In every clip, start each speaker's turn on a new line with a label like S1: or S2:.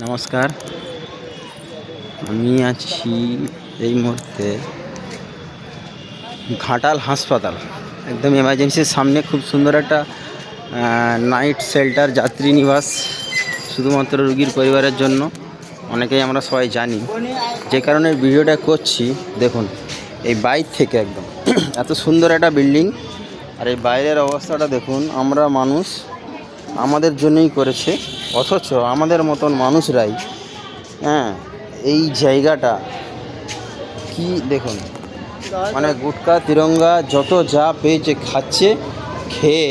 S1: নমস্কার, আমি আছি এই মুহূর্তে ঘাটাল হাসপাতাল, একদম এমার্জেন্সির সামনে। খুব সুন্দর একটা নাইট শেল্টার, যাত্রী নিবাস, শুধুমাত্র রুগীর পরিবারের জন্য। অনেকেই আমরা সবাই জানি, যে কারণে ভিডিওটা করছি। দেখুন এই বাইরে থেকে একদম এত সুন্দর একটা বিল্ডিং, আর এই বাইরের অবস্থাটা দেখুন। আমরা মানুষ, আমাদের জন্যই করেছে, অথচ আমাদের মতন মানুষরাই এই জায়গাটা কি দেখুন, মানে গুটকা তিরঙ্গা যত যা পেয়েছে খাচ্ছে, খেয়ে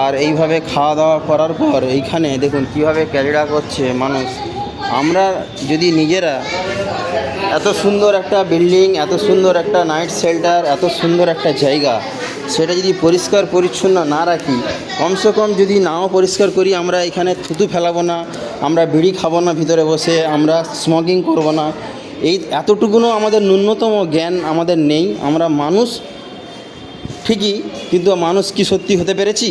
S1: আর এইভাবে খাওয়া দাওয়া করার পর এইখানে দেখুন কীভাবে ক্যারিডা করছে মানুষ। আমরা যদি নিজেরা এত সুন্দর একটা বিল্ডিং, এত সুন্দর একটা নাইট শেল্টার, এত সুন্দর একটা জায়গা, সেটা যদি পরিষ্কার পরিচ্ছন্ন না রাখি, কমসে কম যদি নাও পরিষ্কার করি, আমরা এখানে থুতু ফেলাবো না, আমরা বিড়ি খাবো না ভিতরে বসে, আমরা স্মোকিং করবো না, এই এতটুকুনও আমাদের ন্যূনতম জ্ঞান আমাদের নেই। আমরা মানুষ ঠিকই, কিন্তু মানুষ কি সত্যি হতে পেরেছি?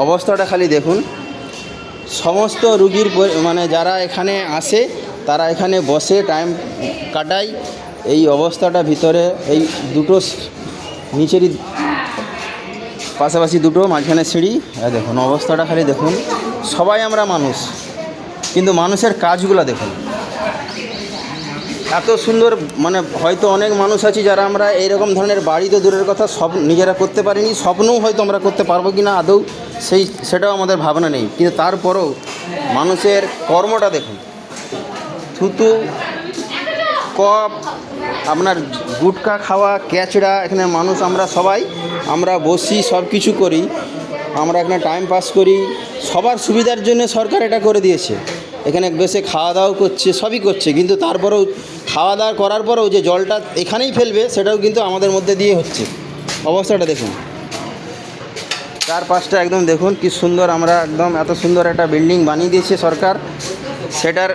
S1: অবস্থাটা খালি দেখুন। সমস্ত রুগীর মানে যারা এখানে আসে, তারা এখানে বসে টাইম কাটায়। এই অবস্থাটা ভিতরে এই দুটো নিচেরই পাশাপাশি দুটো, মাঝখানে সিঁড়ি। দেখুন অবস্থাটা খালি দেখুন। সবাই আমরা মানুষ, কিন্তু মানুষের কাজগুলো দেখুন এত সুন্দর। মানে হয়তো অনেক মানুষ আছে যারা আমরা এইরকম ধরনের বাড়ি তো দূরের কথা, সব নিজেরা করতে পারিনি, স্বপ্নও হয়তো আমরা করতে পারবো কি না আদৌ সেটাও আমাদের ভাবনা নেই। কিন্তু তারপরেও মানুষের কর্মটা দেখুন। থুতু, কপ, আপনার গুটকা খাওয়া, ক্যাচড়া, এখানে মানুষ আমরা সবাই আমরা বসি, সব কিছু করি, আমরা এখানে টাইম পাস করি। সবার সুবিধার জন্য সরকার এটা করে দিয়েছে, এখানে বসে খাওয়া দাওয়া করছে, সবই করছে। কিন্তু তারপরেও খাওয়া দাওয়া করার পরেও যে জলটা এখানেই ফেলবে, সেটাও কিন্তু আমাদের মধ্যে দিয়ে হচ্ছে। অবস্থাটা দেখুন, চারপাশটা একদম দেখুন কি সুন্দর। আমরা একদম এত সুন্দর একটা বিল্ডিং বানিয়ে দিয়েছে সরকার, সেটার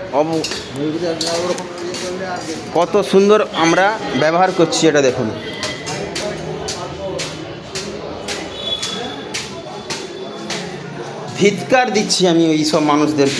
S1: কত সুন্দর আমরা ব্যবহার করছি এটা দেখুন। ধিক্কার দিচ্ছি আমি ওই সব মানুষদেরকে।